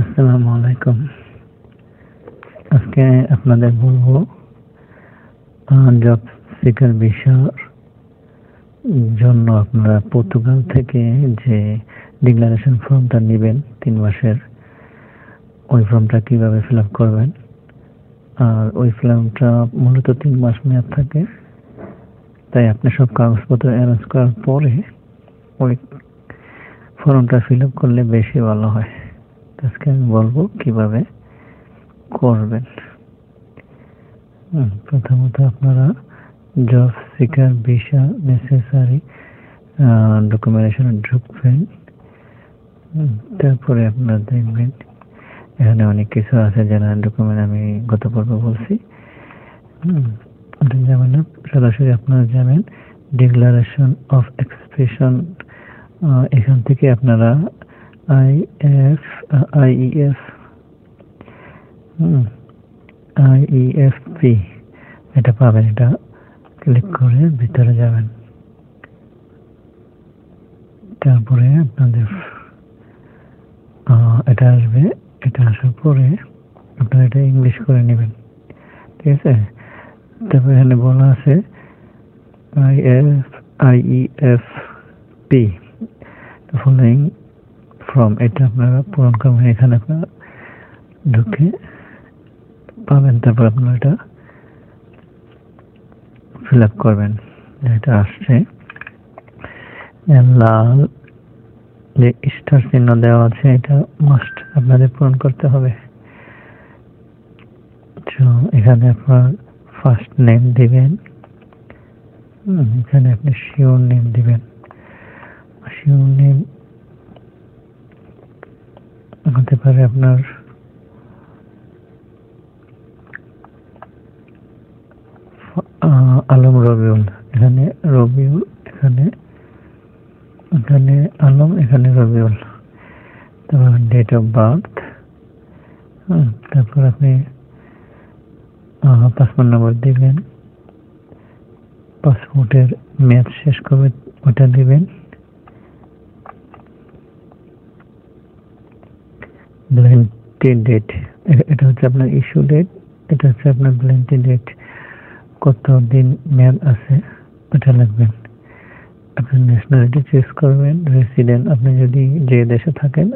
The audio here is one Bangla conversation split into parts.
আসসালামু আলাইকুম। আজকে আপনাদের বলবো জব সিকার ভিসার জন্য আপনারা পর্তুগাল থেকে যে ডিক্লারেশন ফর্মটা নেবেন 3 মাসের, ওই ফর্মটা কিভাবে ফিল আপ করবেন। আর ওই ফর্মটা মূলত 3 মাস মেয়াদ থাকে, তাই আপনি সব কাগজপত্র অ্যারেঞ্জ করার পরে ওই ফর্মটা ফিল আপ করলে বেশি ভালো হয়। আজকে আমি বলবো কিভাবে করবেন। প্রথমত আপনারা জব সিকার ভিসা নেসেসারি ডকুমেন্টেশনে ঢুকবেন। তারপরে আপনারা দেখবেন এখানে অনেক কিছু আছে, জেনারেল ডকুমেন্ট আমি গত পর্বে বলছি। যাবেন না, সরাসরি আপনারা যাবেন ডিক্লারেশন অফ এক্সপ্রেশন। এখান থেকে আপনারা আইইএফপি এটা পাবেন। এটা ক্লিক করে ভিতরে যাবেন। তারপরে আপনাদের এটা আসবে। এটা আসার পরে আপনারা এটা ইংলিশ করে নেবেন, ঠিক আছে। তারপরে এখানে বলা আছে আইইএফপি ফলোইং ফর্ম, এটা আপনারা পূরণ করবেন। এখানে আপনারা ঢুকে পাবেন। তারপর আপনারা এটা ফিল আপ করবেন। এটা আসছে লাল যে স্টার চিহ্ন দেওয়া আছে, এটা মাস্ট আপনাদের পূরণ করতে হবে। তো এখানে আপনার ফার্স্ট নেম দিবেন। এখানে আপনি শিওর নেম দিবেন। শিওর নেম হতে পারে আপনার আলম রবিউল, এখানে রবিউল, এখানে আলম, এখানে রবিউল। তারপর ডেট অফ বার্থ, তারপর আপনি পাসপোর্ট নম্বর দিবেন। পাসপোর্টের মেয়াদ শেষ কবে ওটা দিবেন। ভ্যালিডিটি ডেট, এটা হচ্ছে আপনার ইস্যু ডেট, এটা হচ্ছে আপনার ভ্যালিডিটি ডেট, কতদিন মেয়াদ আছে ওটা লাগবেন। আপনি ন্যাশনালিটি চুজ করবেন, রেসিডেন্ট আপনি যদি যে দেশে থাকেন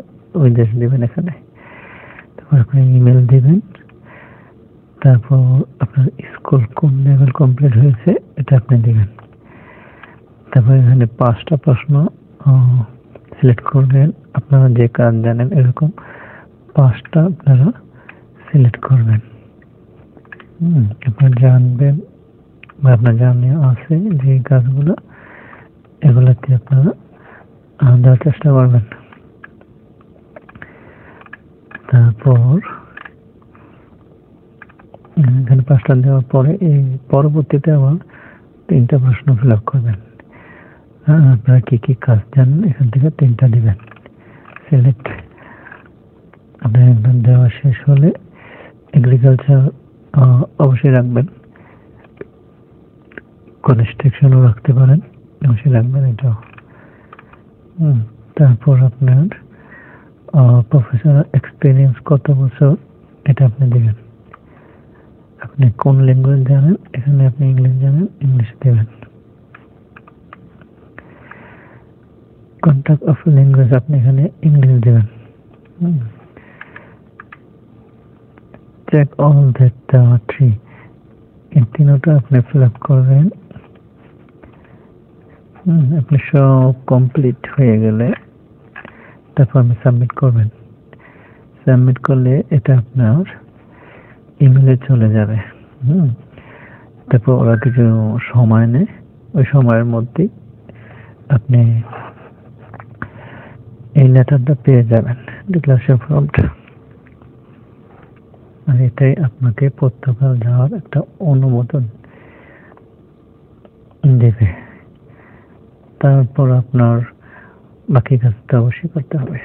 ওই দেশ দিবেন এখানে। তারপর আপনি ইমেল দিবেন। তারপর আপনার স্কুল কোন লেভেল কমপ্লিট হয়েছে এটা আপনি দিবেন। তারপর এখানে 5টা প্রশ্ন সিলেক্ট করবেন। আপনারা যে কাজ জানেন এরকম 5টা আপনারা সিলেক্ট করবেন। আপনারা জানবেন বা আপনার জানা আছে যে কাজগুলো, এগুলোতে আপনারা দেওয়ার চেষ্টা করবেন। তারপর এখানে 5টা দেওয়ার পরে এই পরবর্তীতে আবার 3টা প্রশ্ন ফিল আপ করবেন। আপনারা কি কি কাজ জানেন এখান থেকে 3টা দিবেন সিলেক্ট। আপনার একদম দেওয়া শেষ হলে এগ্রিকালচার অবশ্যই রাখবেন, কনস্ট্রাকশনও রাখতে পারেন, অবশ্যই রাখবেন এটাও। তারপর আপনার প্রফেশনাল এক্সপিরিয়েন্স কত বছর এটা আপনি দিবেন। আপনি কোন ল্যাঙ্গুয়েজ জানেন, এখানে আপনি ইংলিশ জানেন, ইংলিশ দেবেন। কন্ট্যাক্ট অফ ল্যাঙ্গুয়েজ আপনি এখানে ইংলিশ দেবেন। চেক অল দ্যাট 3, এই 3টা আপনি ফিল আপ করবেন। আপনি সব কমপ্লিট হয়ে গেলে তারপর আপনি সাবমিট করবেন। সাবমিট করলে এটা আপনার ইমেলে চলে যাবে। তারপর ওরা কিছু সময় নেয়, ওই সময়ের মধ্যে আপনি এই লেটারটা পেয়ে যাবেন, ডিক্লারেশন ফর্মটা। আর এটাই আপনাকে পর্তুগাল যাওয়ার একটা অনুমোদন দেবে। তারপর আপনার বাকি কাজটা অবশ্যই করতে হবে।